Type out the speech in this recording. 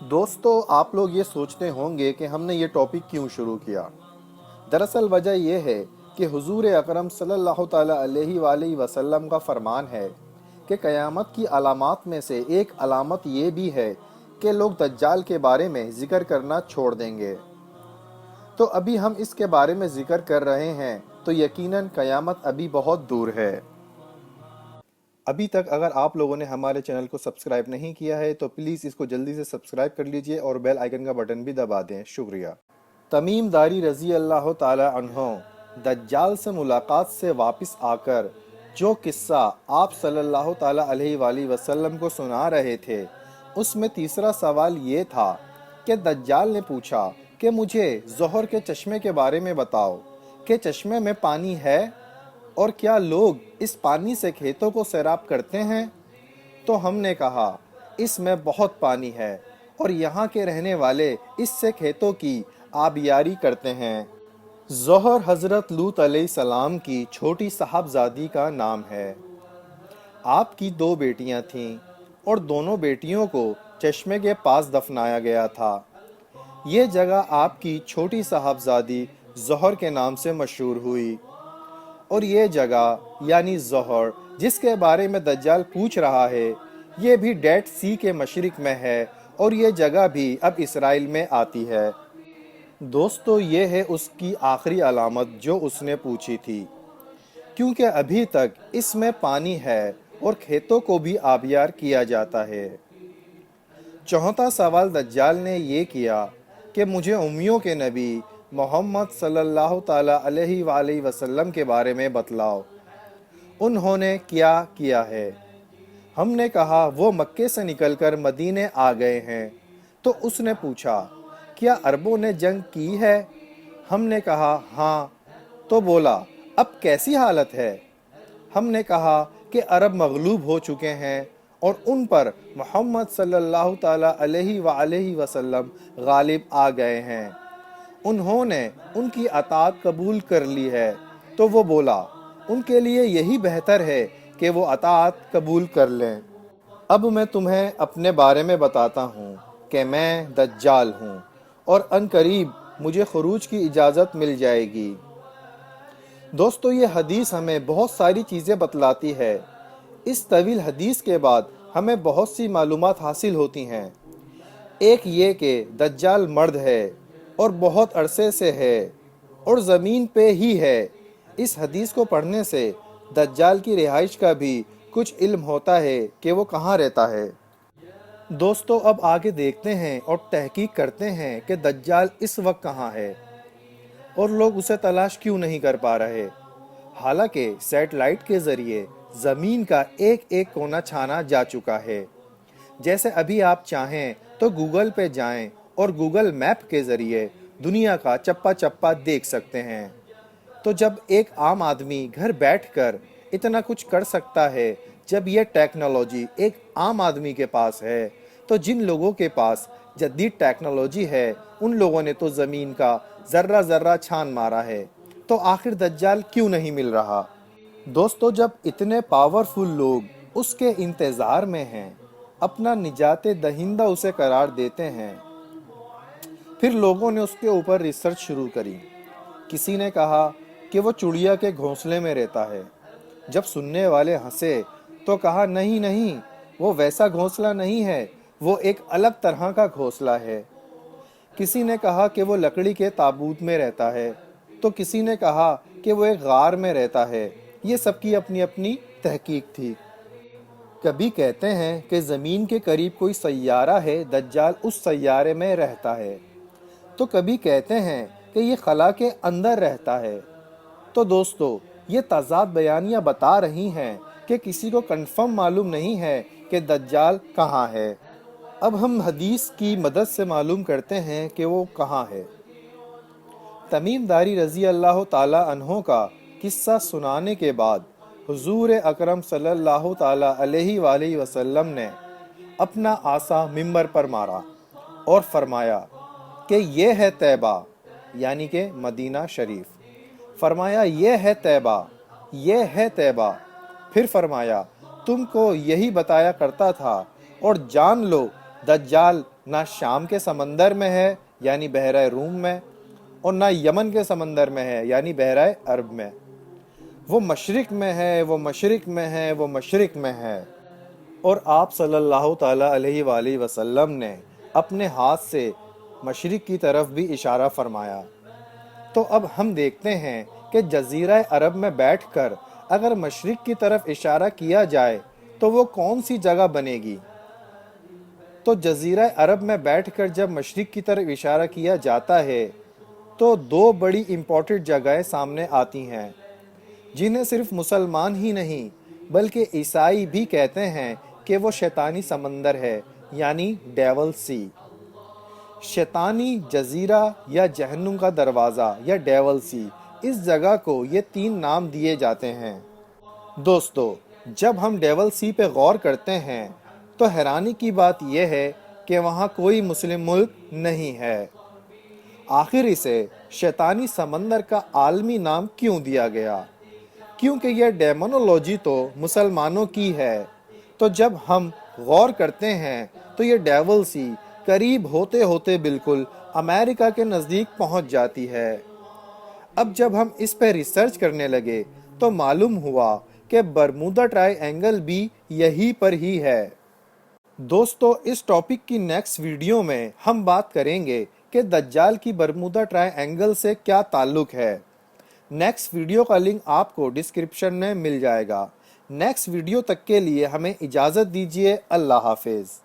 دوستو آپ لوگ یہ سوچتے ہوں گے کہ ہم نے یہ ٹاپک کیوں شروع کیا۔ دراصل وجہ یہ ہے کہ حضور اکرم صلی اللہ تعالیٰ علیہ وآلہ وسلم کا فرمان ہے کہ قیامت کی علامات میں سے ایک علامت یہ بھی ہے کہ لوگ دجال کے بارے میں ذکر کرنا چھوڑ دیں گے۔ تو ابھی ہم اس کے بارے میں ذکر کر رہے ہیں تو یقیناً قیامت ابھی بہت دور ہے۔ ابھی تک اگر آپ لوگوں نے ہمارے چینل کو سبسکرائب نہیں کیا ہے تو پلیز اس کو جلدی سے سبسکرائب کر لیجئے اور بیل آئیکن کا بٹن بھی دبا دیں۔ شکریہ۔ تمیم داری رضی اللہ تعالی عنہ دجال سے ملاقات سے واپس آ کر جو قصہ آپ صلی اللہ تعالی علیہ وآلہ وسلم کو سنا رہے تھے، اس میں تیسرا سوال یہ تھا کہ دجال نے پوچھا کہ مجھے ظہر کے چشمے کے بارے میں بتاؤ کہ چشمے میں پانی ہے اور کیا لوگ اس پانی سے کھیتوں کو سیراب کرتے ہیں؟ تو ہم نے کہا اس میں بہت پانی ہے اور یہاں کے رہنے والے اس سے کھیتوں کی آبیاری کرتے ہیں۔ ظہر حضرت لوط علیہ السلام کی چھوٹی صاحبزادی کا نام ہے۔ آپ کی 2 بیٹیاں تھیں اور دونوں بیٹیوں کو چشمے کے پاس دفنایا گیا تھا۔ یہ جگہ آپ کی چھوٹی صاحبزادی ظہر کے نام سے مشہور ہوئی، اور یہ جگہ یعنی ظہر جس کے بارے میں دجال پوچھ رہا ہے، یہ بھی ڈیڈ سی کے مشرق میں ہے اور یہ جگہ بھی اب اسرائیل میں آتی ہے۔ دوستو یہ ہے اس کی آخری علامت جو اس نے پوچھی تھی، کیونکہ ابھی تک اس میں پانی ہے اور کھیتوں کو بھی آبیار کیا جاتا ہے۔ چوتھا سوال دجال نے یہ کیا کہ مجھے امیوں کے نبی محمد صلی اللہ تعالیٰ علیہ وآلہ وسلم کے بارے میں بتلاؤ، انہوں نے کیا کیا ہے؟ ہم نے کہا وہ مکے سے نکل کر مدینے آ گئے ہیں۔ تو اس نے پوچھا کیا عربوں نے جنگ کی ہے؟ ہم نے کہا ہاں۔ تو بولا اب کیسی حالت ہے؟ ہم نے کہا کہ عرب مغلوب ہو چکے ہیں اور ان پر محمد صلی اللہ تعالیٰ علیہ وآلہ وسلم غالب آ گئے ہیں، انہوں نے ان کی اطاعت قبول کر لی ہے۔ تو وہ بولا ان کے لیے یہی بہتر ہے کہ وہ اطاعت قبول کر لیں۔ اب میں تمہیں اپنے بارے میں بتاتا ہوں کہ میں دجال ہوں اور ان قریب مجھے خروج کی اجازت مل جائے گی۔ دوستو یہ حدیث ہمیں بہت ساری چیزیں بتلاتی ہے۔ اس طویل حدیث کے بعد ہمیں بہت سی معلومات حاصل ہوتی ہیں۔ ایک یہ کہ دجال مرد ہے اور بہت عرصے سے ہے اور زمین پہ ہی ہے۔ اس حدیث کو پڑھنے سے دجال کی رہائش کا بھی کچھ علم ہوتا ہے کہ وہ کہاں رہتا ہے۔ دوستو اب آگے دیکھتے ہیں اور تحقیق کرتے ہیں کہ دجال اس وقت کہاں ہے اور لوگ اسے تلاش کیوں نہیں کر پا رہے، حالانکہ سیٹلائٹ کے ذریعے زمین کا ایک ایک کونا چھانا جا چکا ہے۔ جیسے ابھی آپ چاہیں تو گوگل پہ جائیں اور گوگل میپ کے ذریعے دنیا کا چپا چپا دیکھ سکتے ہیں۔ تو جب ایک عام آدمی گھر بیٹھ کر اتنا کچھ کر سکتا ہے، جب یہ ٹیکنالوجی ایک عام آدمی کے پاس ہے، تو جن لوگوں کے پاس جدید ٹیکنالوجی ہے ان لوگوں نے تو زمین کا ذرہ ذرہ چھان مارا ہے، تو آخر دجال کیوں نہیں مل رہا؟ دوستو جب اتنے پاورفل لوگ اس کے انتظار میں ہیں، اپنا نجات دہندہ اسے قرار دیتے ہیں، پھر لوگوں نے اس کے اوپر ریسرچ شروع کری۔ کسی نے کہا کہ وہ چڑیا کے گھونسلے میں رہتا ہے۔ جب سننے والے ہنسے تو کہا نہیں نہیں، وہ ویسا گھونسلہ نہیں ہے، وہ ایک الگ طرح کا گھونسلہ ہے۔ کسی نے کہا کہ وہ لکڑی کے تابوت میں رہتا ہے، تو کسی نے کہا کہ وہ ایک غار میں رہتا ہے۔ یہ سب کی اپنی اپنی تحقیق تھی۔ کبھی کہتے ہیں کہ زمین کے قریب کوئی سیارہ ہے، دجال اس سیارے میں رہتا ہے، تو کبھی کہتے ہیں کہ یہ خلا کے اندر رہتا ہے۔ تو دوستو یہ تضاد بیانیاں بتا رہی ہیں کہ کسی کو کنفرم معلوم نہیں ہے کہ دجال کہاں ہے۔ اب ہم حدیث کی مدد سے معلوم کرتے ہیں کہ وہ کہاں ہے۔ تمیم داری رضی اللہ تعالی عنہ کا قصہ سنانے کے بعد حضور اکرم صلی اللہ تعالی علیہ وآلہ وسلم نے اپنا عصا منبر پر مارا اور فرمایا کہ یہ ہے طیبہ، یعنی کہ مدینہ شریف۔ فرمایا یہ ہے طیبہ، یہ ہے طیبہ۔ پھر فرمایا تم کو یہی بتایا کرتا تھا اور جان لو دجال نہ شام کے سمندر میں ہے یعنی بحیرہ روم میں، اور نہ یمن کے سمندر میں ہے یعنی بحیرہ عرب میں۔ وہ مشرق میں ہے، وہ مشرق میں ہے، وہ مشرق میں ہے۔ اور آپ صلی اللہ تعالیٰ علیہ وآلہ وسلم نے اپنے ہاتھ سے مشرق کی طرف بھی اشارہ فرمایا۔ تو اب ہم دیکھتے ہیں کہ جزیرہ عرب میں بیٹھ کر اگر مشرق کی طرف اشارہ کیا جائے تو وہ کون سی جگہ بنے گی؟ تو جزیرہ عرب میں بیٹھ کر جب مشرق کی طرف اشارہ کیا جاتا ہے تو دو بڑی امپورٹنٹ جگہیں سامنے آتی ہیں، جنہیں صرف مسلمان ہی نہیں بلکہ عیسائی بھی کہتے ہیں کہ وہ شیطانی سمندر ہے، یعنی ڈیول سی۔ شیطانی جزیرہ یا جہنم کا دروازہ یا ڈیول سی، اس جگہ کو یہ 3 نام دیے جاتے ہیں۔ دوستو، جب ہم ڈیول سی پہ غور کرتے ہیں تو حیرانی کی بات یہ ہے کہ وہاں کوئی مسلم ملک نہیں ہے۔ آخر اسے شیطانی سمندر کا عالمی نام کیوں دیا گیا؟ کیونکہ یہ ڈیمونولوجی تو مسلمانوں کی ہے۔ تو جب ہم غور کرتے ہیں تو یہ ڈیول سی قریب ہوتے ہوتے بالکل امریکہ کے نزدیک پہنچ جاتی ہے۔ اب جب ہم اس پہ ریسرچ کرنے لگے تو معلوم ہوا کہ برمودا ٹرائی اینگل بھی یہی پر ہی ہے۔ دوستو، اس ٹاپک کی نیکسٹ ویڈیو میں ہم بات کریں گے کہ دجال کی برمودا ٹرائی اینگل سے کیا تعلق ہے۔ نیکسٹ ویڈیو کا لنک آپ کو ڈسکرپشن میں مل جائے گا۔ نیکسٹ ویڈیو تک کے لیے ہمیں اجازت دیجیے۔ اللہ حافظ۔